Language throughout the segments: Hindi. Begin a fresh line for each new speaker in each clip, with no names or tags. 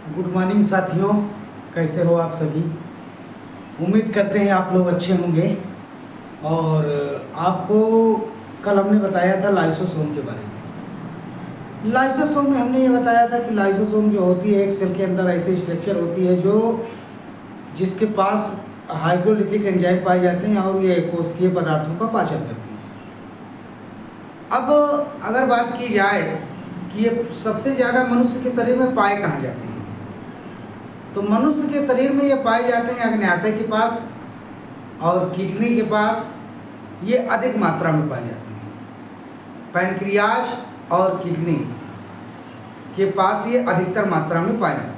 गुड मॉर्निंग साथियों, कैसे हो आप सभी। उम्मीद करते हैं आप लोग अच्छे होंगे। और आपको कल हमने बताया था लाइसोसोम के बारे में। लाइसोसोम में हमने ये बताया था कि लाइसोसोम जो होती है एक सेल के अंदर ऐसी स्ट्रक्चर होती है जो जिसके पास हाइड्रोलिथिक एंजाइम पाए जाते हैं और ये कोशिकीय पदार्थों का पाचन करती है। अब अगर बात की जाए कि ये सबसे ज़्यादा मनुष्य के शरीर में पाए कहाँ जाते हैं, तो मनुष्य के शरीर में ये पाए जाते हैं अग्न्याशय के पास और किडनी के पास। ये अधिक मात्रा में पाए जाते हैं। पैनक्रियाज और किडनी के पास ये अधिकतर मात्रा में पाए जाते हैं।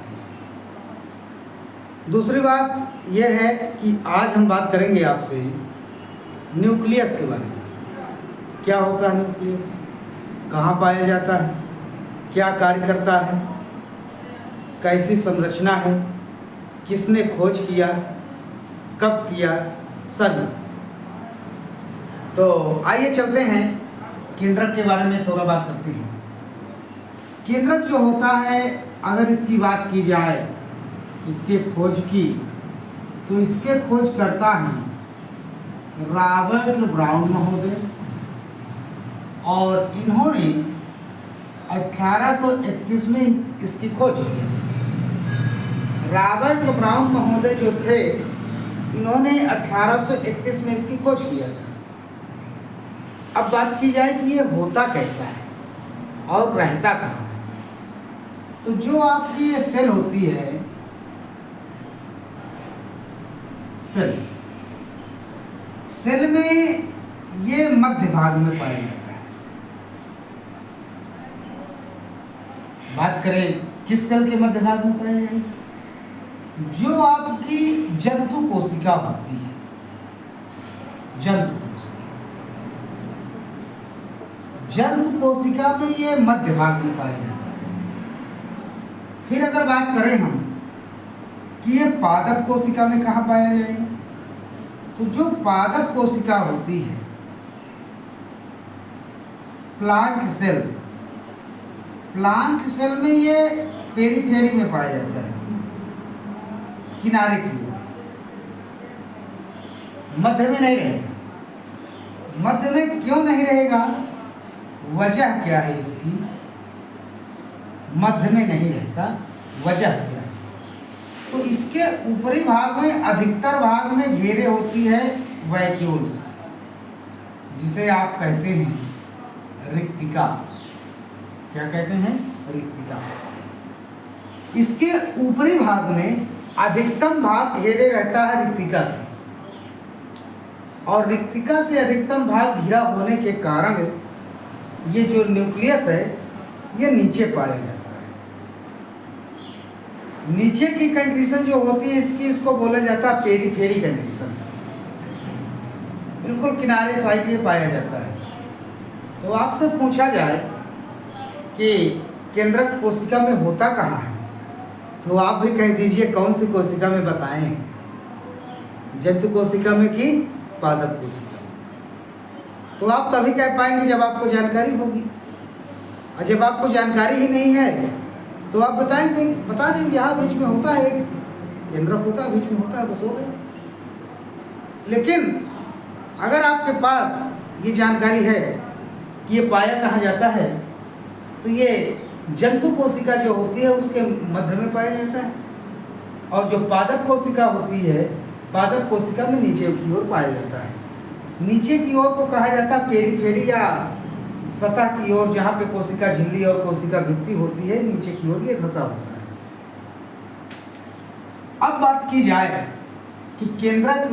दूसरी बात यह है कि आज हम बात करेंगे आपसे न्यूक्लियस के बारे में। क्या होता है न्यूक्लियस, कहाँ पाया जाता है, क्या कार्य करता है, कैसी संरचना है, किसने खोज किया, कब किया, सर। तो आइए चलते हैं केंद्रक के बारे में थोड़ा बात करते हैं। केंद्रक जो होता है, अगर इसकी बात की जाए, इसके खोज की, तो इसके खोज करता है रॉबर्ट ब्राउन महोदय, और इन्होंने 1831 में इसकी खोज की। रॉबर्ट ब्राउन महोदय जो थे, इन्होंने 1831 में इसकी खोज किया था। अब बात की जाए कि ये होता कैसा है और रहता कहाँ है, तो जो आपकी ये सेल होती है, सेल में ये मध्य भाग में पाया जाता है। बात करें किस सेल के मध्य भाग में पाया जाएगा, जो आपकी जंतु कोशिका होती है, जंतु कोशिका में ये मध्य भाग में पाया जाता है। फिर अगर बात करें हम कि ये पादप कोशिका में कहाँ पाया जाएगा, तो जो पादप कोशिका होती है, प्लांट सेल में ये पेरीफेरी में पाया जाता है, किनारे की ओर, मध्य में नहीं रहेगा। मध्य में क्यों नहीं रहेगा, वजह क्या है इसकी, मध्य में नहीं रहता, वजह क्या है, तो इसके ऊपरी भाग में, अधिकतर भाग में घेरे होती है वैक्यूल्स, जिसे आप कहते हैं रिक्तिका। क्या कहते हैं, रिक्तिका। इसके ऊपरी भाग में अधिकतम भाग घेरे रहता है रिक्तिका से, और रिक्तिका से अधिकतम भाग घिरा होने के कारण ये जो न्यूक्लियस है ये नीचे पाया जाता है। नीचे की कंडीशन जो होती है इसकी, इसको बोला जाता है पेरीफेरी कंडीशन, बिल्कुल किनारे साइड ये पाया जाता है। तो आपसे पूछा जाए कि केंद्रक कोशिका में होता कहाँ है, तो आप भी कह दीजिए कौन सी कोशिका में बताएं, जंतु कोशिका में कि पादप कोशिका। तो आप तभी कह पाएंगे जब आपको जानकारी होगी, और जब आपको जानकारी ही नहीं है तो आप बता देंगे यहाँ बीच में होता है, एक केंद्रक होता है, बीच में होता है, बस हो गया। लेकिन अगर आपके पास ये जानकारी है कि ये पाया कहाँ जाता है, तो ये जंतु कोशिका जो होती है उसके मध्य में पाया जाता है, और जो पादप कोशिका होती है, पादप कोशिका में नीचे की ओर पाया जाता है। नीचे की ओर को कहा जाता है पेरीफेरी, या सतह की ओर, जहाँ पे कोशिका झिल्ली और कोशिका भित्ति होती है, नीचे की ओर ये धंसा होता है। अब बात की जाए कि केंद्रक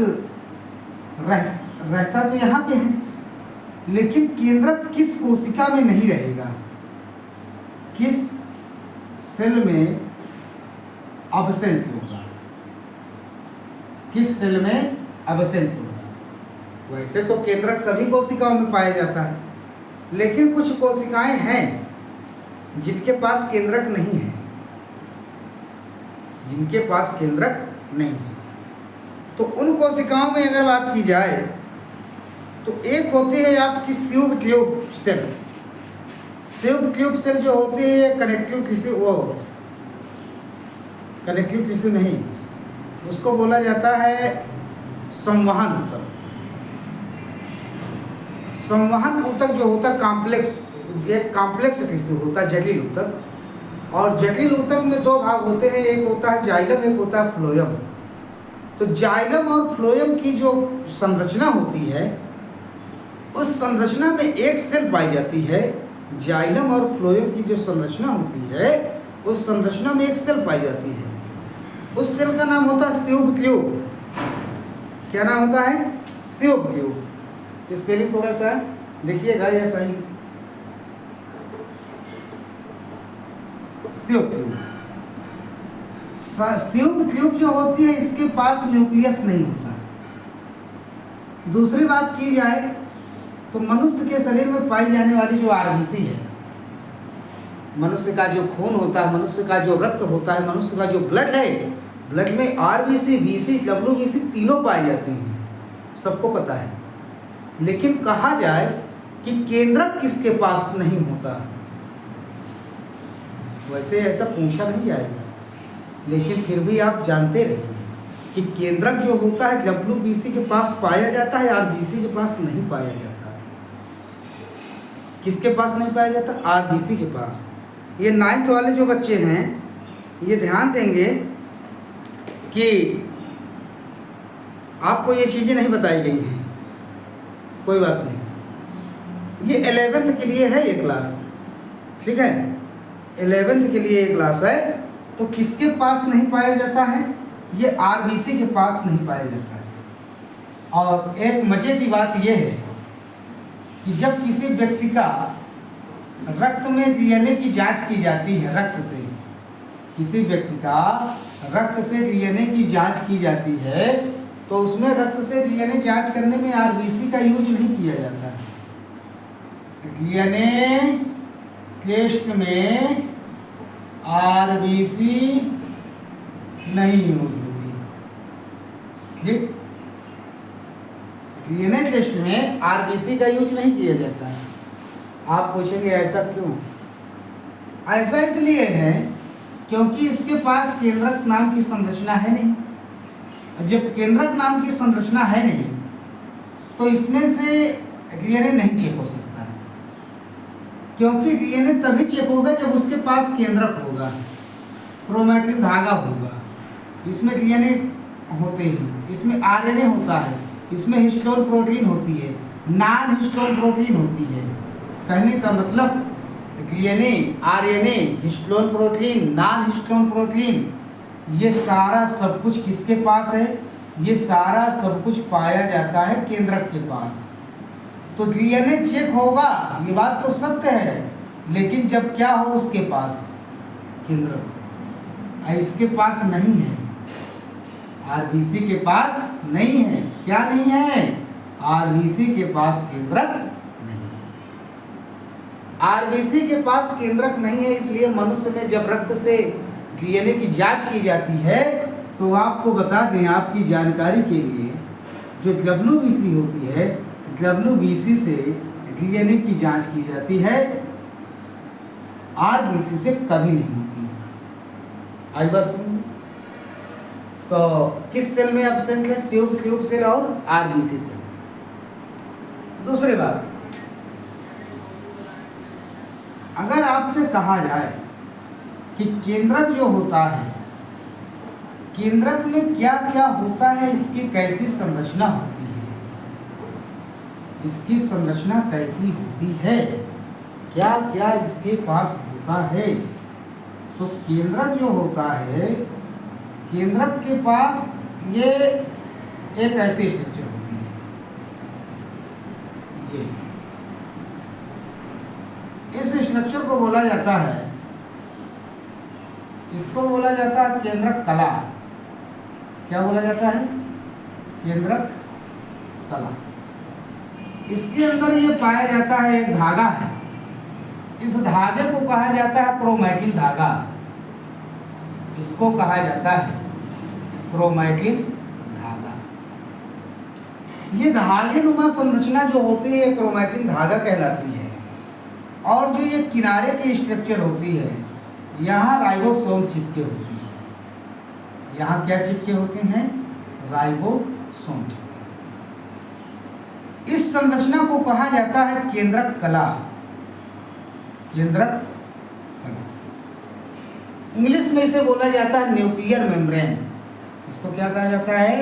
रहता तो यहाँ पे है, लेकिन केंद्रक किस कोशिका में नहीं रहेगा, किस सेल में एब्सेंट होगा, किस सेल में एब्सेंट होगा। वैसे तो केंद्रक सभी कोशिकाओं में पाया जाता है, लेकिन कुछ कोशिकाएं हैं जिनके पास केंद्रक नहीं है, जिनके पास केंद्रक नहीं है। तो उन कोशिकाओं में अगर बात की जाए तो एक होती है आपकी ट्यूब सेल। ट्यूब सेल जो होती है ये कनेक्टिव टिश्यू, वो कनेक्टिव टिश्यू नहीं, उसको बोला जाता है संवहन ऊतक। संवहन ऊतक जो होता है कॉम्प्लेक्स, एक कॉम्प्लेक्स टिश्यू होता है, जटिल ऊतक। और जटिल ऊतक में दो भाग होते हैं, एक होता है जाइलम, एक होता है फ्लोएम। तो जाइलम और फ्लोएम की जो संरचना होती है, उस संरचना में एक सेल पाई जाती है। जाइलम और फ्लोएम की जो संरचना होती है, उस संरचना में एक सेल पाई जाती है। उस सेल का नाम होता है स्यूब ट्यूब। क्या नाम होता है? स्यूब ट्यूब। स्पेलिंग थोड़ा सा देखिएगा, या सही स्यूब ट्यूब। स्यूब ट्यूब जो होती है, इसके पास न्यूक्लियस नहीं होता। दूसरी बात की जाए तो मनुष्य के शरीर में पाई जाने वाली जो आरबीसी है, मनुष्य का जो खून होता है, मनुष्य का जो रक्त होता है, मनुष्य का जो ब्लड है, ब्लड में आरबीसी, बीसी, डब्ल्यूबीसी तीनों पाए जाते हैं, सबको पता है। लेकिन कहा जाए कि केंद्रक किसके पास नहीं होता, वैसे ऐसा पूछा नहीं जाएगा, लेकिन फिर भी आप जानते रहिए कि केंद्रक जो होता है डब्ल्यूबीसी के पास पाया जाता है, आरबीसी के पास नहीं पाया जाता। किसके पास नहीं पाया जाता? आरबीसी के पास। ये 9th वाले जो बच्चे हैं, ये ध्यान देंगे कि आपको ये चीज़ें नहीं बताई गई हैं, कोई बात नहीं। ये 11th के लिए है ये क्लास, ठीक है? 11th के लिए ये क्लास है। तो किसके पास नहीं पाया जाता है? ये आरबीसी के पास नहीं पाया जाता है। और एक मजे की बात यह है कि जब किसी व्यक्ति का रक्त में डीएनए की जांच की जाती है, रक्त से किसी व्यक्ति का रक्त से डीएनए की जांच की जाती है, तो उसमें रक्त से डीएनए जांच करने में आरबीसी का यूज नहीं किया जाता है। डीएनए टेस्ट में आरबीसी नहीं यूज होती, ठीक? डीएनए टेस्ट में आरबीसी का यूज नहीं किया जाता है। आप पूछेंगे ऐसा क्यों? ऐसा इसलिए है क्योंकि इसके पास केंद्रक नाम की संरचना है नहीं। जब केंद्रक नाम की संरचना है नहीं, तो इसमें से डीएनए नहीं चेक हो सकता है, क्योंकि डीएनए तभी चेक होगा जब उसके पास केंद्रक होगा, क्रोमैटिन धागा होगा। इसमें डीएनए होते हैं, इसमें आरएनए होता है, इसमें हिस्टोन प्रोटीन होती है, नॉन हिस्टोन प्रोटीन होती है। कहने का मतलब DNA, RNA, histone protein, non histone protein, ये सारा सब कुछ किसके पास है? ये सारा सब कुछ पाया जाता है केंद्रक के पास। तो डीएनए चेक होगा, ये बात तो सत्य है, लेकिन जब क्या हो उसके पास केंद्रक, इसके पास नहीं है, आरबीसी के पास नहीं है। क्या नहीं है? आरबीसी के पास केंद्रक नहीं है। आरबीसी के पास केंद्रक नहीं है, इसलिए मनुष्य में जब रक्त से डीएनए की जांच की जाती है, तो आपको बता दें आपकी जानकारी के लिए, जो डब्ल्यूबीसी होती है, डब्ल्यूबीसी से डीएनए की जांच की जाती है, आरबीसी से कभी नहीं होती। आई बस। तो किस सेल में एब्सेंट है? ट्यूब सेल और आरबीसी सेल। दूसरी बात, अगर आपसे कहा जाए कि केंद्रक जो होता है, केंद्रक में क्या क्या होता है, इसकी कैसी संरचना होती है, इसकी संरचना कैसी होती है, क्या क्या इसके पास होता है, तो केंद्रक जो होता है, केंद्रक के पास ये एक ऐसी स्ट्रक्चर होती है, ये इस स्ट्रक्चर को बोला जाता है, इसको बोला जाता है केंद्रक कला। क्या बोला जाता है? केंद्रक कला। इसके अंदर ये पाया जाता है एक धागा है, इस धागे को कहा जाता है क्रोमैटिन धागा। इसको कहा जाता है क्रोमैटिन धागा। ये धागे नुमा संरचना जो होती है क्रोमैटिन धागा कहलाती है। और जो ये किनारे की स्ट्रक्चर होती है, यहाँ राइबोसोम चिपके होती है। यहाँ क्या चिपके होते हैं? राइबोसोम चिपके। इस संरचना को कहा जाता है केंद्रक कला। केंद्रक कला, इंग्लिश में इसे बोला जाता है न्यूक्लियर मेम्ब्रेन। इसको क्या कहा जाता है?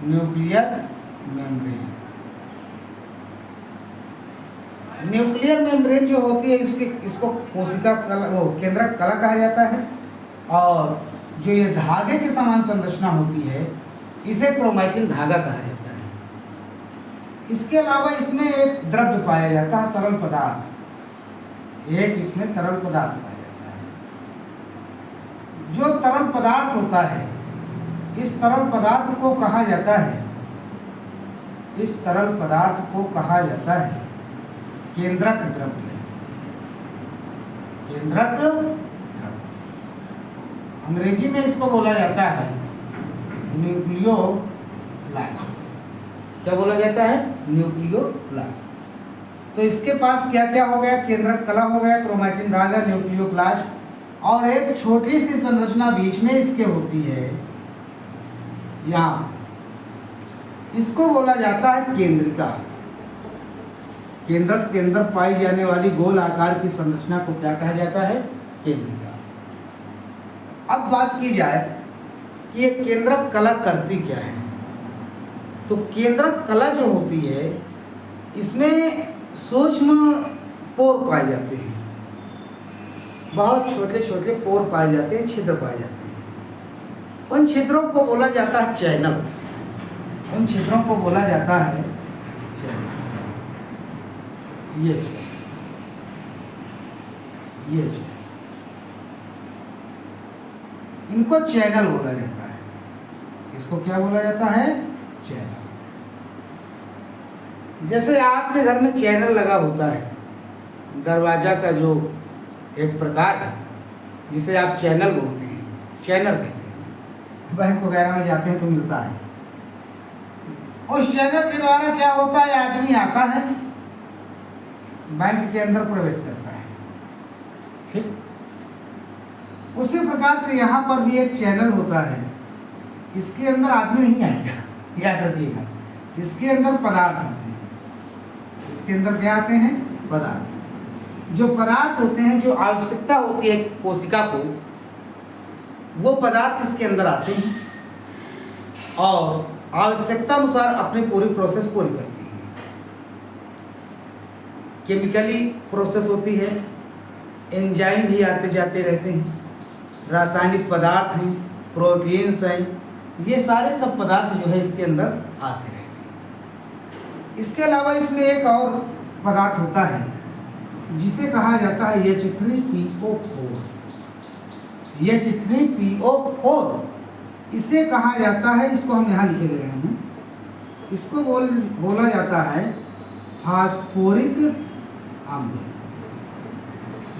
Nuclear membrane. न्यूक्लियर मेम्ब्रेन जो होती है इसको कोशिका कला, वो केंद्रक कला कहा जाता है। और जो ये धागे के समान संरचना होती है इसे क्रोमैटिन धागा कहा जाता है। इसके अलावा इसमें एक द्रव्य पाया जाता है, तरल पदार्थ। एक इसमें तरल पदार्थ पाया जाता है। जो तरल पदार्थ होता है, इस तरल पदार्थ को कहा जाता है, इस तरल पदार्थ को कहा जाता है केंद्रक द्रव्य। केंद्रक द्रव्य, अंग्रेजी में इसको बोला जाता है न्यूक्लियोलाइट। क्या बोला जाता है? न्यूक्लियोलाइट। तो इसके पास क्या क्या हो गया? केंद्रक कला हो गया, क्रोमैटिन धागा, न्यूक्लियोप्लास्ट, और एक छोटी सी संरचना बीच में इसके होती है यहाँ। इसको बोला जाता है केंद्रिका। केंद्रक के अंदर पाई जाने वाली गोल आकार की संरचना को क्या कहा जाता है? केंद्रिका। अब बात की जाए कि ये केंद्रक कला करती क्या है, तो केंद्रक कला जो होती है इसमें सूक्ष्म पोर पाए जाते हैं। बहुत छोटे छोटे पोर पाए जाते हैं, छिद्र पाए जाते हैं। उन छिद्रों को बोला जाता है चैनल। उन छिद्रों को बोला जाता है चैनल। ये इनको चैनल बोला जाता है। इसको क्या बोला जाता है? चैनल। जैसे आपके घर में चैनल लगा होता है, दरवाजा का जो एक प्रकार है जिसे आप चैनल बोलते हैं, चैनल कहते हैं। बैंक वगैरह में जाते हैं तो मिलता है। उस चैनल के द्वारा क्या होता है? आदमी आता है, बैंक के अंदर प्रवेश करता है। ठीक उसी प्रकार से यहाँ पर भी एक चैनल होता है। इसके अंदर आदमी नहीं आएगा, याद रखिएगा। इसके अंदर पदार्थ आते हैं। इसके अंदर क्या आते हैं? पदार्थ। जो पदार्थ होते हैं, जो आवश्यकता होती है कोशिका को, वो पदार्थ इसके अंदर आते हैं और आवश्यकता अनुसार अपनी पूरी प्रोसेस पूरी करती है। केमिकली प्रोसेस होती है, एंजाइम भी आते जाते रहते हैं, रासायनिक पदार्थ हैं, प्रोटीन्स हैं, ये सारे सब पदार्थ जो है इसके अंदर आते रहते हैं। इसके अलावा इसमें एक और पदार्थ होता है जिसे कहा जाता है H3PO4। H3PO4 इसे कहा जाता है, इसको हम यहाँ लिखे दे रहे हैं, इसको बोला जाता है फास्फोरिक अम्ल।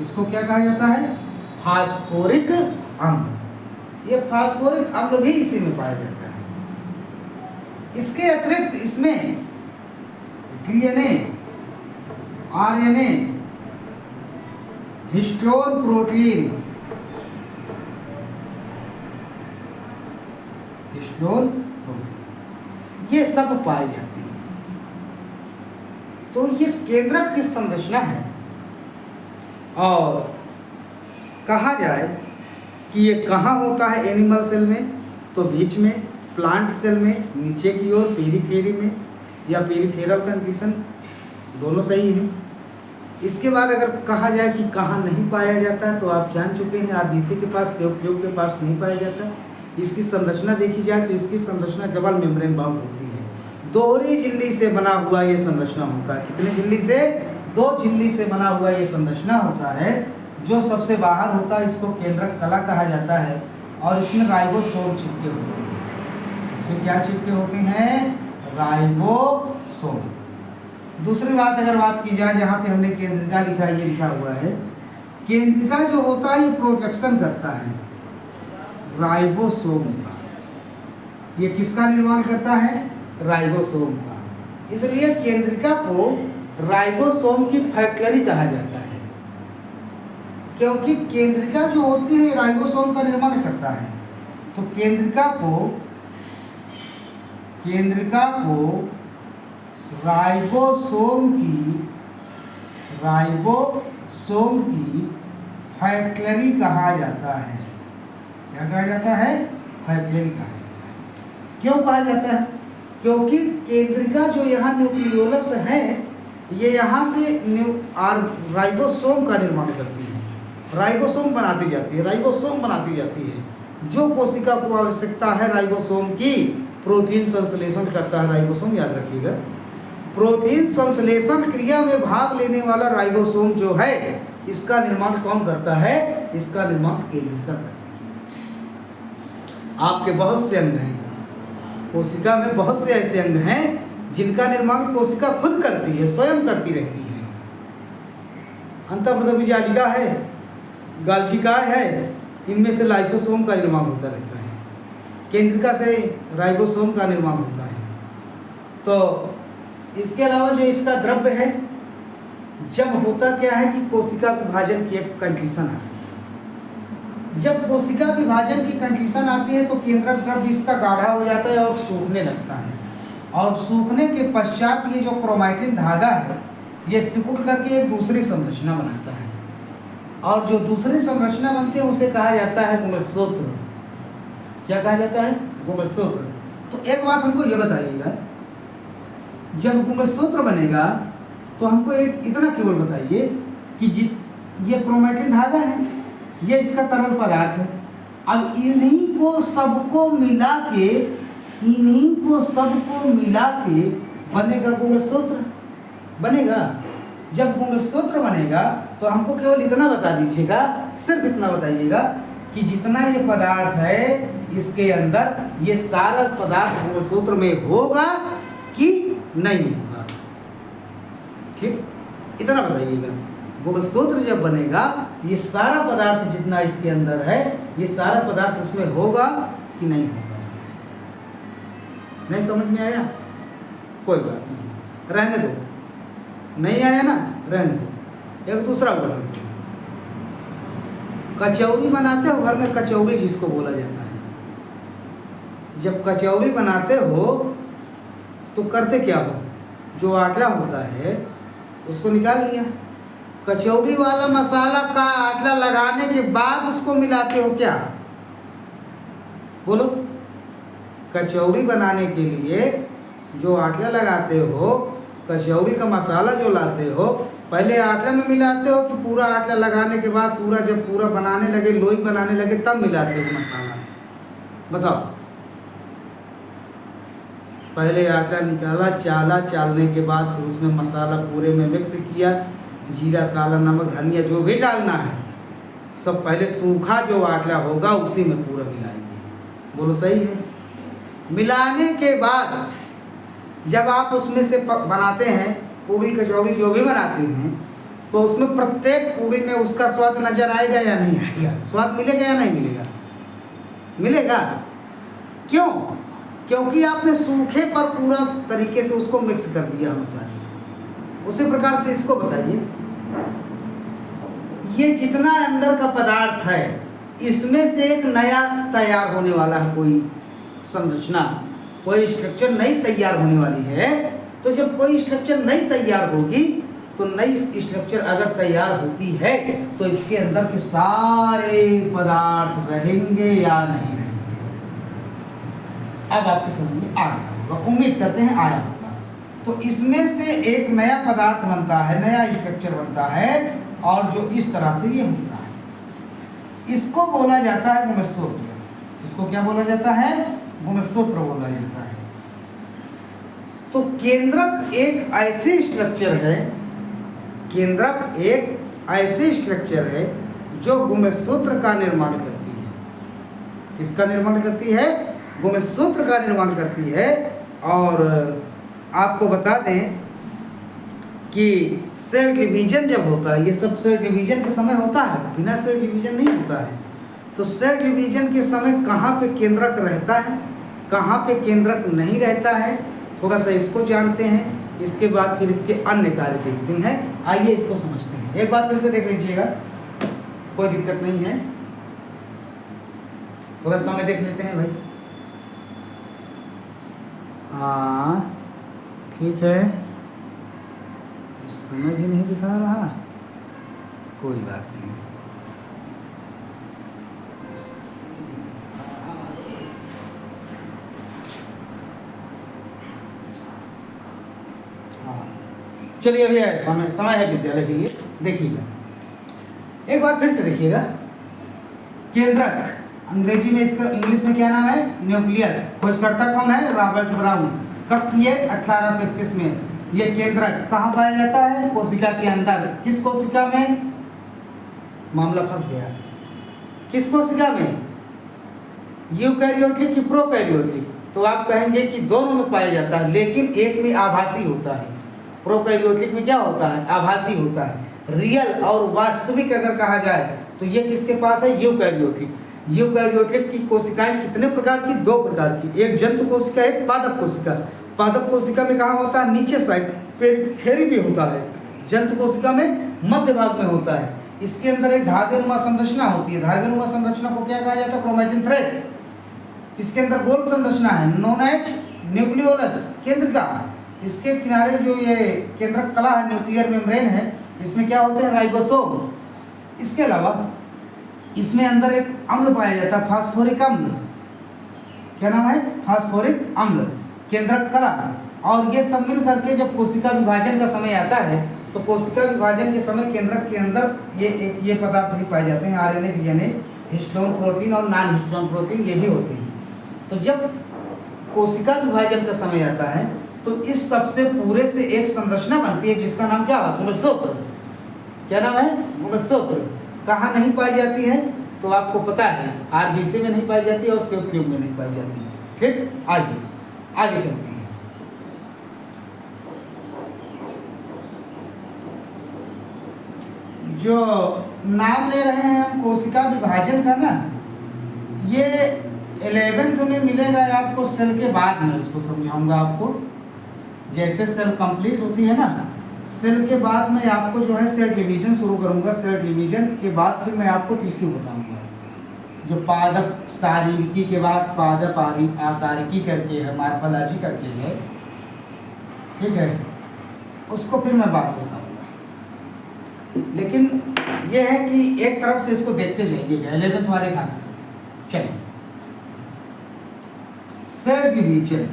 इसको क्या कहा जाता है? फास्फोरिक अम्ल। ये फास्फोरिक अम्ल भी इसी में पाया जाता है। इसके अतिरिक्त इसमें DNA, RNA, हिस्टोन प्रोटीन, ये सब पाए जाते हैं। तो ये केंद्रक की संरचना है। और कहा जाए कि ये कहाँ होता है एनिमल सेल में, तो बीच में, प्लांट सेल में नीचे की ओर पेरीफेरी में, या पेरीफेरल कंडीशन, दोनों सही है। इसके बाद अगर कहा जाए कि कहाँ नहीं पाया जाता है, तो आप जान चुके हैं, आरबीसी के पास, ट्यूब के पास नहीं पाया जाता। इसकी संरचना देखी जाए तो इसकी संरचना डबल मेम्ब्रेन बाउंड होती है। दोहरी झिल्ली से बना हुआ ये संरचना होता है। कितनी झिल्ली से? 2 झिल्ली से बना हुआ ये संरचना होता है। जो सबसे बाहर होता है इसको केंद्रक कला कहा जाता है, और इसमें राइबोसोम चिपके होते हैं। इसमें क्या चिपके होते हैं? राइबोसोम। दूसरी बात अगर बात की जाए, जहाँ पे हमने केंद्रिका लिखा है, ये लिखा हुआ है, केंद्रिका जो होता है ये प्रोजेक्शन करता है राइबोसोम का। ये किसका निर्माण करता है? राइबोसोम का। इसलिए केंद्रिका को राइबोसोम की फैक्ट्री कहा जाता है, क्योंकि केंद्रिका जो होती है राइबोसोम का निर्माण करता है। तो केंद्रिका को राइबोसोम की फैक्ट्री कहा जाता है। क्या कहा जाता है? फैक्ट्री कहा जाता है। क्यों कहा जाता है? क्योंकि केंद्रिका जो यहाँ न्यूक्लियोलस है, ये यहाँ से राइबोसोम का निर्माण करती है, राइबोसोम बनाती जाती है। जो कोशिका को आवश्यकता है राइबोसोम की, प्रोटीन संश्लेषण करता है राइबोसोम, याद रखिएगा। प्रोटीन संश्लेषण क्रिया में भाग लेने वाला राइबोसोम जो है, इसका निर्माण कौन करता है? इसका निर्माण केंद्रिका करती है। आपके बहुत से अंग हैं, कोशिका में बहुत से ऐसे अंग हैं जिनका निर्माण कोशिका खुद करती है, स्वयं करती रहती है। अंतःपदवी जालिका है, गाल्जिका है, इनमें से लाइसोसोम का निर्माण होता रहता है। केंद्रिका से राइबोसोम का निर्माण होता है। तो इसके अलावा जो इसका द्रव्य है, जब होता क्या है कि कोशिका विभाजन की एक कंडीशन आती है। जब कोशिका विभाजन की कंडीशन आती है तो केंद्रक द्रव्य इसका गाढ़ा हो जाता है और सूखने लगता है, और सूखने के पश्चात ये जो क्रोमैटिन धागा है, ये सिकुड़ करके एक दूसरी संरचना बनाता है, और जो दूसरी संरचना बनती है उसे कहा जाता है गुणसूत्र। क्या कहा जाता है? गुणसूत्र। तो एक बात हमको ये बताइएगा, जब गुणसूत्र बनेगा तो हमको एक इतना केवल बताइए कि ये क्रोमैटिन धागा है, ये इसका तरल पदार्थ है। अब इन्हीं को सबको मिला के बनेगा गुणसूत्र, बनेगा। जब गुणसूत्र बनेगा तो हमको केवल इतना बता दीजिएगा, सिर्फ इतना बताइएगा कि जितना ये पदार्थ है इसके अंदर, ये सारा पदार्थ गुणसूत्र में होगा कि नहीं होगा। ठीक, इतना बताइएगा। गुणसूत्र जब बनेगा, ये सारा पदार्थ जितना इसके अंदर है, ये सारा पदार्थ उसमें होगा कि नहीं होगा। नहीं समझ में आया? कोई बात नहीं, रहने दो। नहीं आया ना, रहने दो। एक दूसरा उदाहरण, कचौड़ी बनाते हो घर में, कचौड़ी जिसको बोला जाता है। जब कचौड़ी बनाते हो तो करते क्या हो? जो आटला होता है उसको निकाल लिया, कचौड़ी वाला मसाला का आटला लगाने के बाद उसको मिलाते हो क्या? बोलो। कचौड़ी बनाने के लिए जो आटला लगाते हो, कचौड़ी का मसाला जो लाते हो, पहले आटला में मिलाते हो कि पूरा आटला लगाने के बाद पूरा, जब पूरा बनाने लगे, लोई बनाने लगे, तब मिलाते हो मसाला? बताओ। पहले आटला निकाला, चालने के बाद फिर उसमें मसाला पूरे में मिक्स किया, जीरा, काला नमक, धनिया जो भी डालना है सब पहले सूखा जो आटला होगा उसी में पूरा मिलाएंगे। बोलो सही है? मिलाने के बाद जब आप उसमें से बनाते हैं, पूरी कचौड़ी जो भी बनाते हैं, तो उसमें प्रत्येक पूरी में उसका स्वाद नजर आएगा या नहीं आएगा? स्वाद मिलेगा या नहीं मिलेगा? मिलेगा। क्यों? क्योंकि आपने सूखे पर पूरा तरीके से उसको मिक्स कर दिया मसाले। उसी प्रकार से इसको बताइए, ये जितना अंदर का पदार्थ है, इसमें से एक नया तैयार होने वाला है, कोई संरचना, कोई स्ट्रक्चर नई तैयार होने वाली है। तो जब कोई स्ट्रक्चर नई तैयार होगी, तो नई स्ट्रक्चर अगर तैयार होती है तो इसके अंदर के सारे पदार्थ रहेंगे या नहीं रहेंगे? अब आपके समझ में आ गया होगा, उम्मीद करते हैं आया होगा। तो इसमें से एक नया पदार्थ बनता है, नया स्ट्रक्चर बनता है, और जो इस तरह से ये होता है, इसको बोला जाता है गुणसूत्र। इसको क्या बोला जाता है? गुणसूत्र बोला जाता है। तो केंद्रक एक ऐसे स्ट्रक्चर है, केंद्रक एक ऐसे स्ट्रक्चर है जो गुणसूत्र का निर्माण करती है। किसका निर्माण करती है? गुणसूत्र का निर्माण करती है। और आपको बता दें कि सेल डिवीजन जब होता है, ये सब सेल डिवीजन के समय होता है, बिना सेल डिवीजन नहीं होता है। तो सेल डिवीजन के समय कहाँ पे केंद्रक रहता है, कहाँ पे केंद्रक नहीं रहता है, थोड़ा सा इसको जानते हैं। इसके बाद फिर इसके अन्य कार्य देखते हैं। आइए इसको समझते हैं। एक बार फिर से देख लीजिएगा, कोई दिक्कत नहीं है। थोड़ा समय देख लेते हैं भाई। हाँ ठीक है, समय भी नहीं दिखा रहा, कोई बात नहीं। हाँ चलिए, अभी है समय है विद्यालय के लिए। देखिएगा एक बार फिर से देखिएगा, केंद्रक, अंग्रेजी में इसका इंग्लिश में क्या नाम है, न्यूक्लियस। खोजकर्ता कौन है, रॉबर्ट ब्राउन। कब किए, 1831 में। ये केंद्रक कहाँ पाया जाता है, कोशिका के अंदर। किस कोशिका में, मामला फंस गया, किस कोशिका में, यूकैरियोटिक की प्रोकैरियोटिक। तो आप कहेंगे कि दोनों में पाया जाता है, लेकिन एक में आभासी होता है। प्रोकैरियोटिक में क्या होता है, आभासी होता है। रियल और वास्तविक अगर कहा जाए तो ये किसके पास है, यूकैरियोटिक। यूकैरियोटिक की कोशिकाएं कितने प्रकार की, दो प्रकार की, एक जंतु कोशिका, एक पादप कोशिका। पादप कोशिका में कहाँ होता है, नीचे साइड फेरी भी होता है। जंतु कोशिका में मध्य भाग में होता है। इसके अंदर एक धागेनुमा संरचना होती है। धागेनुमा संरचना को क्या कहा जाता है, क्रोमैटिन थ्रेड। इसके अंदर गोल संरचना है, नोन एज न्यूक्लियोलस, केंद्र का। इसके किनारे जो ये केंद्रक कला है, न्यूक्लियर मेम्ब्रेन है, इसमें क्या होते हैं, राइबोसोम। इसके अलावा इसमें अंदर एक अम्ल पाया जाता है, फास्फोरिक अम्ल। क्या नाम है, फास्फोरिक अम्ल, केंद्रक कला। और ये सब मिल करके जब कोशिका विभाजन का समय आता है तो कोशिका विभाजन के समय केंद्रक के अंदर ये पदार्थ भी पाए जाते हैं, आरएनए, डीएनए, हिस्टोन प्रोटीन और नॉन हिस्टोन प्रोटीन, ये भी होते हैं। तो जब कोशिका विभाजन का समय आता है तो इस सबसे पूरे से एक संरचना बनती है जिसका नाम क्या है, गुणसूत्र। क्या नाम है, गुणसूत्र। कहाँ नहीं पाई जाती है तो आपको पता है, आरबीसी में नहीं पाई जाती और सेल ट्यूब में नहीं पाई जाती। ठीक, आगे चलते हैं। जो नाम ले रहे हैं हम कोशिका विभाजन का ना, ये 11th में मिलेगा आपको, सेल के बाद में इसको समझाऊंगा आपको। जैसे सेल कंप्लीट होती है ना, सेल के बाद में आपको जो है सेल डिवीजन शुरू करूंगा। सेल डिवीजन के बाद फिर मैं आपको टिश्यू बताऊंगा। जो पादप शारीरिकी के बाद पादप आकारिकी करके है, मार्फोलॉजी करके है, ठीक है, उसको फिर मैं बात बताऊंगा। लेकिन यह है कि एक तरफ से इसको देखते जाइएगा, 11th वाले खास कर। चलिए, सेल डिवीजन।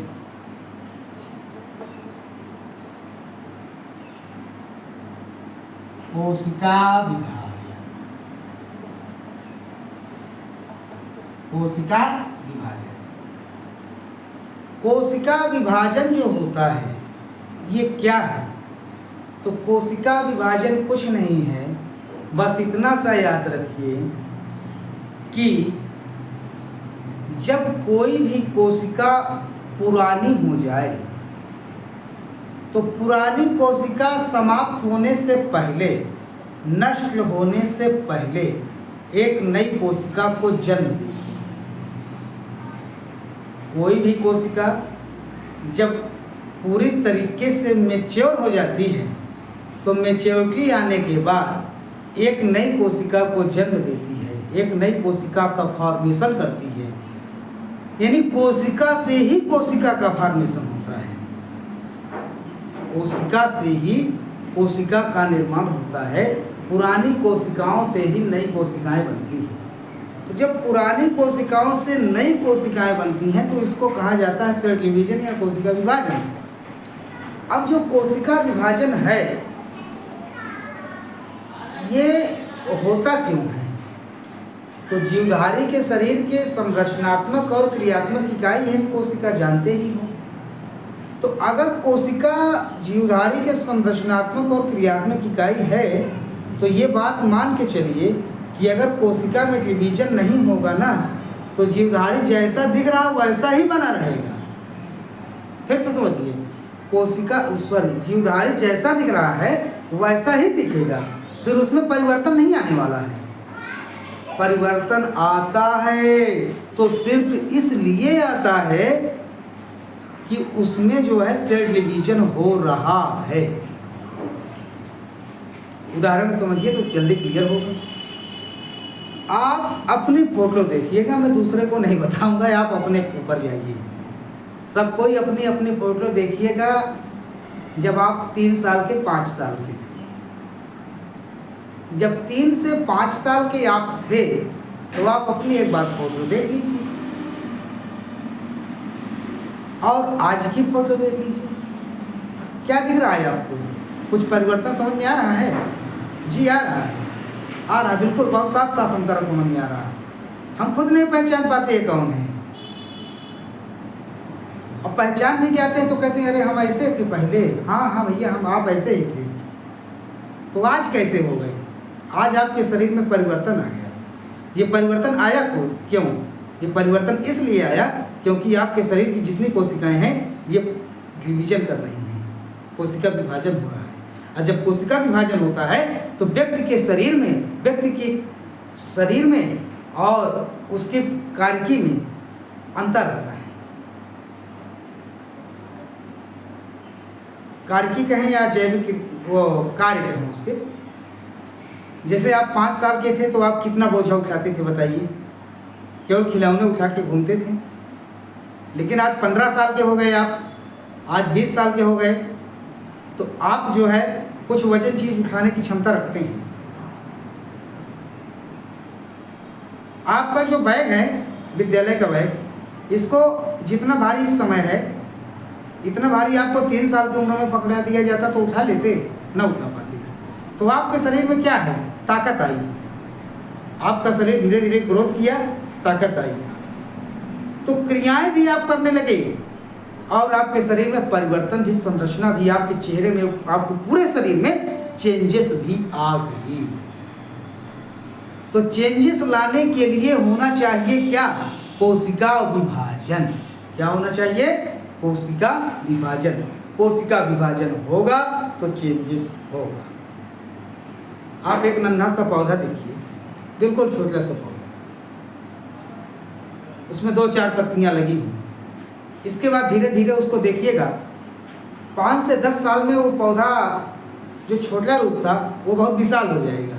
कोशिका विभाजन, कोशिका विभाजन। कोशिका विभाजन जो होता है ये क्या है, तो कोशिका विभाजन कुछ नहीं है, बस इतना सा याद रखिए कि जब कोई भी कोशिका पुरानी हो जाए तो पुरानी कोशिका समाप्त होने से पहले, नष्ट होने से पहले एक नई कोशिका को जन्म देती है। कोई भी कोशिका जब पूरी तरीके से मैच्योर हो जाती है तो मैच्योरिटी आने के बाद एक नई कोशिका को जन्म देती है, एक नई कोशिका का फॉर्मेशन करती है। यानी कोशिका से ही कोशिका का फॉर्मेशन होता है, कोशिका से ही कोशिका का निर्माण होता है। पुरानी कोशिकाओं से ही नई कोशिकाएं बनती हैं। तो जब पुरानी कोशिकाओं से नई कोशिकाएं बनती हैं तो इसको कहा जाता है सेल डिवीजन या कोशिका विभाजन। अब जो कोशिका विभाजन है ये होता क्यों है, तो जीवधारी के शरीर के संरचनात्मक और क्रियात्मक इकाई है कोशिका, जानते ही हो। तो अगर कोशिका जीवधारी के संरचनात्मक और क्रियात्मक इकाई है तो ये बात मान के चलिए कि अगर कोशिका में डिवीजन नहीं होगा ना तो जीवधारी जैसा दिख रहा वैसा ही बना रहेगा। फिर से समझिए, कोशिका जीवधारी जैसा दिख रहा है वैसा ही दिखेगा, फिर उसमें परिवर्तन नहीं आने वाला है। परिवर्तन आता है तो सिर्फ इसलिए आता है कि उसमें जो है सेल डिवीजन हो रहा है। उदाहरण समझिए तो जल्दी क्लियर होगा। आप अपनी फोटो देखिएगा, मैं दूसरे को नहीं बताऊंगा, आप अपने ऊपर जाइए। सब कोई अपनी अपनी फोटो देखिएगा। जब आप 3 साल के 5 साल के थे, जब 3 से 5 साल के आप थे, तो आप अपनी एक बार फोटो देख लीजिए और आज की फोटो देख लीजिए। क्या दिख रहा है आपको? कुछ परिवर्तन समझ में आ रहा है? जी आ रहा है, आ रहा है, बिल्कुल बहुत साफ साफ अंतर समझ में आ रहा है। हम खुद नहीं पहचान पाते ये कौन है, और पहचान भी जाते हैं तो कहते हैं अरे हम ऐसे थे पहले। हाँ हाँ भैया, हम आप ऐसे ही थे। तो आज कैसे हो गए? आज आपके शरीर में परिवर्तन आ गया। ये परिवर्तन आया क्यों? ये परिवर्तन इसलिए आया क्योंकि आपके शरीर की जितनी कोशिकाएं हैं ये डिवीजन कर रही हैं, कोशिका विभाजन हो रहा है। और जब कोशिका विभाजन होता है तो व्यक्ति के शरीर में और उसके कार्यकी में अंतर आता है। कार्यकी कहें या जैविक वो कार्य कहें उसके। जैसे आप 5 साल के थे तो आप कितना बोझा उठाते थे बताइए? केवल खिलौने उठा के घूमते थे। लेकिन आज 15 साल के हो गए आप, आज 20 साल के हो गए, तो आप जो है कुछ वजन चीज उठाने की क्षमता रखते हैं। आपका जो बैग है, विद्यालय का बैग, इसको जितना भारी इस समय है, इतना भारी आपको 3 साल की उम्र में पकड़ा दिया जाता तो उठा लेते? ना उठा पाते। तो आपके शरीर में क्या है? ताकत आई। आपका शरीर धीरे धीरे ग्रोथ किया, ताकत आई, तो क्रियाएं भी आप करने लगे और आपके शरीर में परिवर्तन भी, संरचना भी, आपके चेहरे में, आपके पूरे शरीर में चेंजेस भी आ गई। तो चेंजेस लाने के लिए होना चाहिए क्या? कोशिका विभाजन। क्या होना चाहिए? कोशिका विभाजन। कोशिका विभाजन होगा तो चेंजेस होगा। आप एक नन्हा सा पौधा देखिए, बिल्कुल छोटा सा पौधा, उसमें 2-4 पत्तियां लगी हुई। इसके बाद धीरे धीरे उसको देखिएगा, 5 से 10 साल में वो पौधा जो छोटा रूप था वो बहुत विशाल हो जाएगा।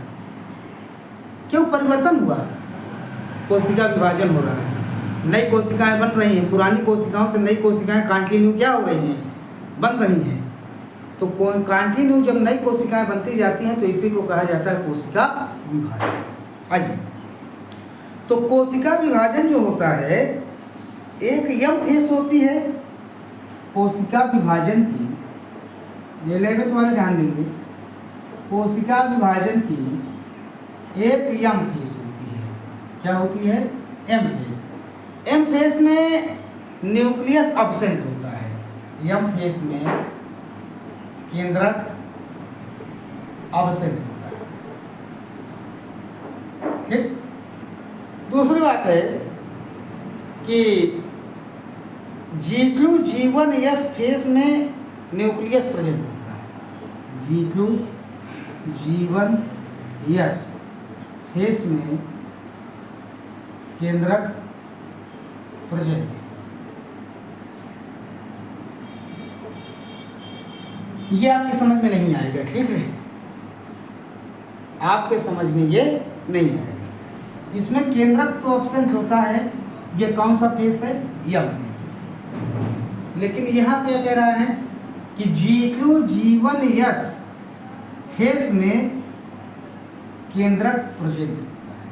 क्यों? परिवर्तन हुआ, कोशिका विभाजन हो रहा है, नई कोशिकाएं बन रही हैं, पुरानी कोशिकाओं से नई कोशिकाएं कंटिन्यू क्या हो रही हैं? बन रही हैं। तो कंटिन्यू जब नई कोशिकाएं बनती जाती हैं तो इसी को कहा जाता है कोशिका विभाजन। आइए, तो कोशिका विभाजन जो होता है, एक यम फेस होती है कोशिका विभाजन की, ये 11th वाले ध्यान देंगे। कोशिका विभाजन की एक यम फेस होती है। क्या होती है? M phase. एम फेस में न्यूक्लियस एब्सेंट होता है। एम फेस में केंद्रक एब्सेंट होता है। ठीक। दूसरी बात है कि G2 G1 S फेस में न्यूक्लियस प्रेजेंट होता है। G2 G1 S फेस में केंद्रक प्रेजेंट। ये आपकी समझ में नहीं आएगा, ठीक है? आपके समझ में ये नहीं आएगा। इसमें केंद्रक तो एब्सेंट होता है। ये कौन सा फेस है? यम फेस है। लेकिन यहाँ क्या कह रहा है कि G2 G1 S फेस में केंद्रक प्रेजेंट होता है।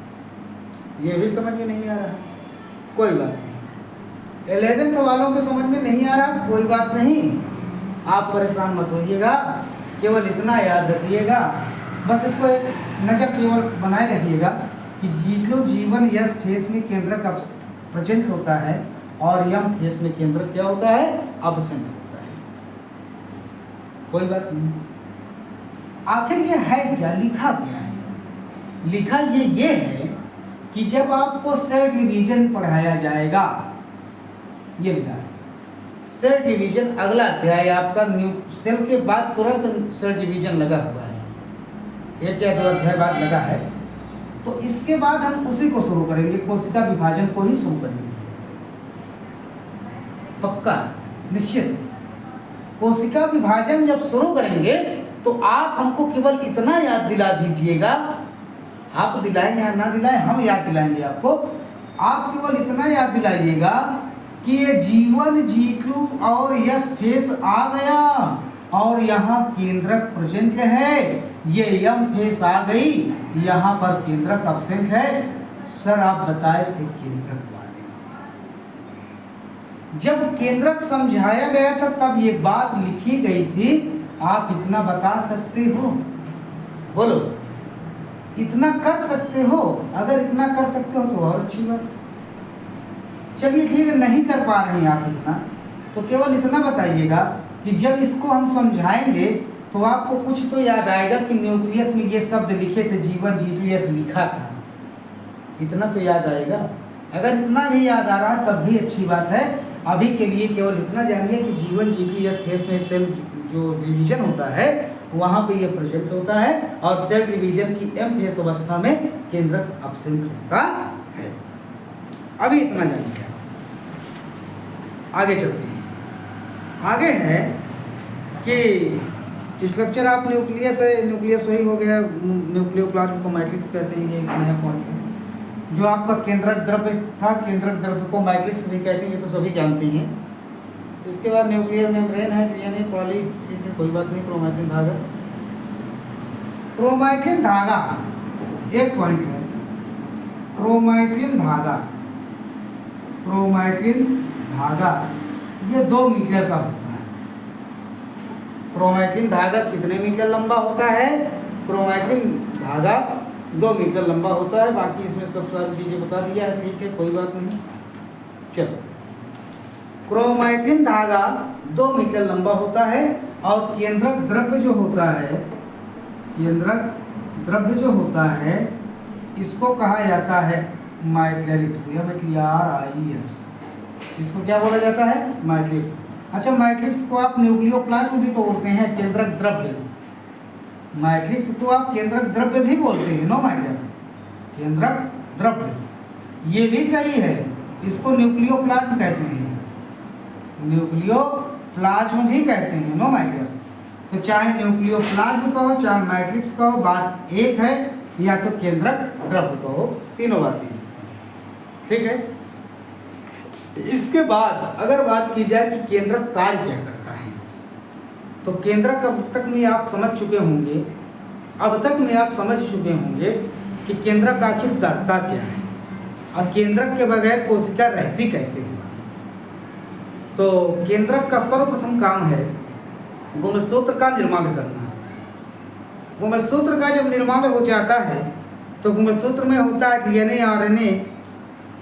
ये भी समझ में नहीं आ रहा, कोई बात नहीं। 11th वालों के समझ में नहीं आ रहा, कोई बात नहीं, आप परेशान मत होइएगा, केवल इतना याद रखिएगा, बस इसको एक नज़र केवल बनाए रखिएगा कि G2 G1 S फेस में केंद्रक प्रेजेंट होता है और यम फेस में केंद्रक क्या होता है? एब्सेंट होता है। कोई बात नहीं। आखिर ये है क्या? लिखा क्या है? लिखा ये है कि जब आपको सेल डिवीजन पढ़ाया जाएगा, ये लिखा है सेल डिवीजन, अगला अध्याय आपका सेल के बाद तुरंत सेल डिवीजन लगा हुआ है, 1 या 2 अध्याय बाद लगा है। तो इसके बाद हम उसी को शुरू करेंगे, कोशिका विभाजन को ही शुरू करेंगे, पक्का निश्चित। कोशिका विभाजन जब शुरू करेंगे तो आप हमको केवल इतना याद दिला दीजिएगा, आप दिलाएं या ना दिलाएं, हम याद दिलाएंगे आपको। आप केवल इतना याद दिलाइएगा कि ये जीवन जीतू और यस फेस आ गया और यहाँ केंद्रक प्रेजेंट है, ये यम फेस आ गई, यहाँ पर केंद्रक एब्सेंट है। सर आप बताए थे केंद्रक वाले, जब केंद्रक समझाया गया था तब ये बात लिखी गई थी। आप इतना बता सकते हो? बोलो, इतना कर सकते हो? अगर इतना कर सकते हो तो और अच्छी बात। चलिए ठीक है, नहीं कर पा रहे हैं आप इतना, तो केवल इतना बताइएगा कि जब इसको हम समझाएंगे तो आपको कुछ तो याद आएगा कि न्यूक्लियस में ये शब्द लिखे थे, जीवन जीटूएस लिखा था। इतना तो याद आएगा। अगर इतना भी याद आ रहा है तब भी अच्छी बात है। अभी के लिए केवल इतना जानिए कि जीवन जीटूएस फेस में सेल जो डिवीजन होता है वहाँ पे ये प्रेजेंट होता है और सेल डिवीजन की एम फेस अवस्था में केंद्रक एब्सेंट होता है। अभी इतना जानिए, आगे चलते हैं। आगे है कि स्ट्रक्चर आप न्यूक्लियस है, न्यूक्लियस वही हो गया, न्यूक्लियोप्लाज्म को मैट्रिक्स कहते हैं। ये एक नया पॉइंट है। जो आपका केंद्रक द्रव्य था, केंद्रक द्रव्य को मैट्रिक्स भी कहते हैं, ये तो सभी जानते हैं। इसके बाद न्यूक्लियर मेम्ब्रेन है, यानी पॉली, ठीक है कोई बात नहीं। क्रोमैटिन धागा, क्रोमैटिन धागा एक पॉइंट है। क्रोमैटिन धागा, क्रोमैटिन धागा ये 2 मीटर का होता है। क्रोमैटिन धागा कितने मीटर लंबा होता है? क्रोमैटिन धागा 2 मीटर लंबा होता है। बाकी इसमें सब सारी चीज़ें बता दिया है, ठीक है कोई बात नहीं। चलो, क्रोमैटिन धागा 2 मीटर लंबा होता है और केंद्रक द्रव्य जो होता है, केंद्रक द्रव्य जो होता है इसको कहा जाता है मैट्रिक्स, MATRIX। इसको क्या बोला जाता है? मैट्रिक्स। अच्छा, मैट्रिक्स को आप न्यूक्लियोप्लाज्म भी तो बोलते हैं, केंद्रक द्रव्य। मैट्रिक्स को आप केंद्रक द्रव्य भी बोलते हैं, नो मैटर, केंद्रक द्रव्य ये भी सही है। इसको न्यूक्लियोप्लाज्म कहते हैं, न्यूक्लियोप्लाज्म भी कहते हैं, नो मैटर। तो चाहे न्यूक्लियोप्लाज्म कहो चाहे मैट्रिक्स कहो, बात एक है, या तो केंद्रक द्रव्य कहो, तीनों बातें ठीक है। इसके बाद अगर बात की जाए कि केंद्रक कार्य क्या करता है, तो केंद्रक अब तक में आप समझ चुके होंगे, कि केंद्रक आखिर करता क्या है और केंद्रक के बगैर कोशिका रहती कैसे है। तो केंद्रक का सर्वप्रथम काम है गुणसूत्र का निर्माण करना। गुणसूत्र का जब निर्माण हो जाता है तो गुणसूत्र में होता है DNA और RNA।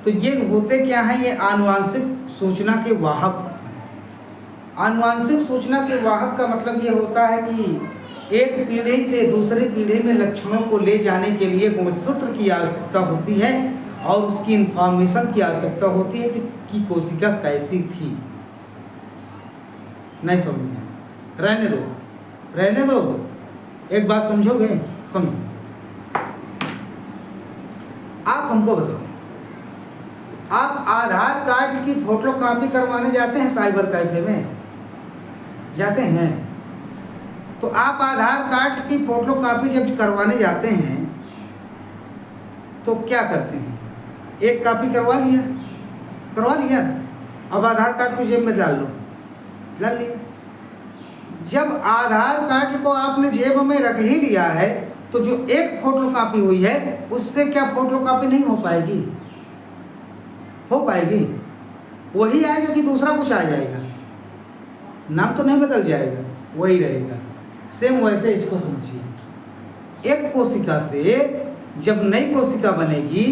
तो ये होते क्या हैं? ये आनुवांशिक सूचना के वाहक। आनुवांशिक सूचना के वाहक का मतलब ये होता है कि एक पीढ़ी से दूसरी पीढ़ी में लक्षणों को ले जाने के लिए गुणसूत्र की आवश्यकता होती है और उसकी इंफॉर्मेशन की आवश्यकता होती है कि कोशिका कैसी थी। नहीं समझ में? रहने दो, एक बात समझोगे? समझो। आप हमको बताओ, आप आधार कार्ड की फोटो कॉपी करवाने जाते हैं साइबर कैफे में? जाते हैं। तो आप आधार कार्ड की फोटो कॉपी जब करवाने जाते हैं तो क्या करते हैं? एक कॉपी करवा लिया, अब आधार कार्ड को जेब में डाल लिया। जब आधार कार्ड को आपने जेब में रख ही लिया है तो जो एक फोटो कॉपी हुई है उससे क्या फोटो कॉपी नहीं हो पाएगी? हो पाएगी। वही आएगा कि दूसरा कुछ आ जाएगा? नाम तो नहीं बदल जाएगा, वही रहेगा। सेम वैसे इसको समझिए। एक कोशिका से जब नई कोशिका बनेगी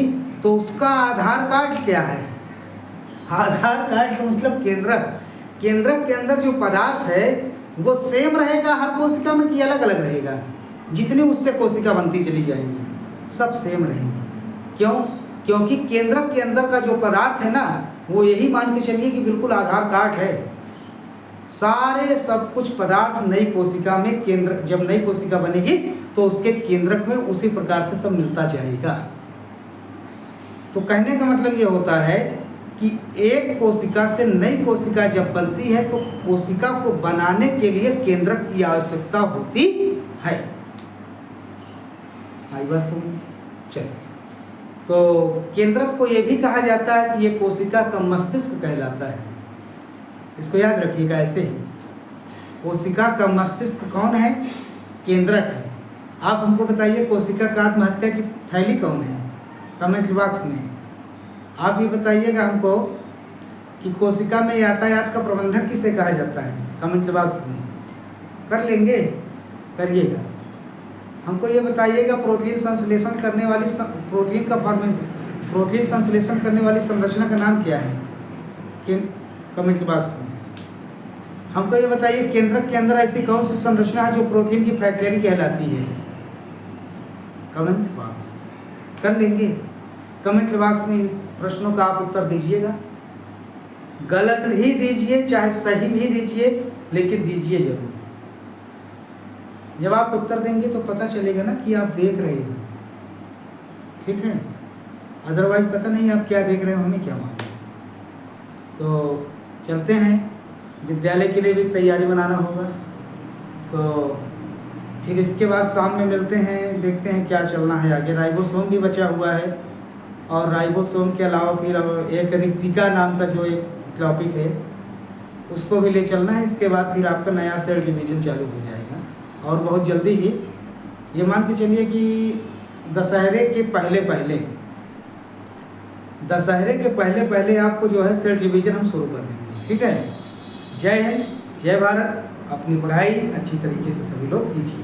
तो उसका आधार कार्ड क्या है? आधार कार्ड का मतलब केंद्रक के अंदर जो पदार्थ है वो सेम रहेगा हर कोशिका में कि अलग अलग रहेगा? जितनी उससे कोशिका बनती चली जाएंगी सब सेम रहेंगी। क्यों? क्योंकि केंद्रक के अंदर का जो पदार्थ है ना, वो यही मान के चलिए कि बिल्कुल आधार कार्ड है। सारे सब कुछ पदार्थ नई कोशिका में केंद्र, जब नई कोशिका बनेगी तो उसके केंद्रक में उसी प्रकार से सब मिलता जाएगा। तो कहने का मतलब ये होता है कि एक कोशिका से नई कोशिका जब बनती है तो कोशिका को बनाने के लिए केंद्रक की आवश्यकता होती है। आई बात समझ? चलिए, तो केंद्रक को ये भी कहा जाता है कि ये कोशिका का मस्तिष्क कहलाता है। इसको याद रखिएगा ऐसे ही, कोशिका का मस्तिष्क कौन है? केंद्रक है। आप हमको बताइए कोशिका का आत्महत्या की थैली कौन है? कमेंट बॉक्स में आप ये बताइएगा हमको कि कोशिका में यातायात का प्रबंधक किसे कहा जाता है? कमेंट बॉक्स में कर लेंगे, करिएगा। हमको ये बताइएगा प्रोटीन संश्लेषण करने वाली प्रोटीन संश्लेषण करने वाली संरचना का नाम क्या है? कमेंट बॉक्स में हमको ये बताइए केंद्रक के अंदर ऐसी कौन सी संरचना है जो प्रोटीन की फैक्टरी कहलाती है? कमेंट बॉक्स कर लेंगे। कमेंट बॉक्स में इन प्रश्नों का आप उत्तर दीजिएगा। गलत ही दीजिए चाहे सही भी दीजिए, लेकिन दीजिए जरूर। जब आप उत्तर देंगे तो पता चलेगा ना कि आप देख रहे हो, ठीक है? अदरवाइज पता नहीं आप क्या देख रहे हो, हमें क्या मालूम। तो चलते हैं, विद्यालय के लिए भी तैयारी बनाना होगा। तो फिर इसके बाद शाम में मिलते हैं, देखते हैं क्या चलना है आगे। राइबोसोम भी बचा हुआ है, और राइबोसोम के अलावा फिर एक रिक्तिका नाम का जो एक टॉपिक है उसको भी ले चलना है। इसके बाद फिर आपका नया सेल डिवीजन चालू हो जाएगा, और बहुत जल्दी ही, ये मान के चलिए कि दशहरे के पहले पहले आपको जो है सेल डिवीजन हम शुरू कर देंगे, ठीक है? जय हिंद, जय भारत। अपनी पढ़ाई अच्छी तरीके से सभी लोग कीजिए।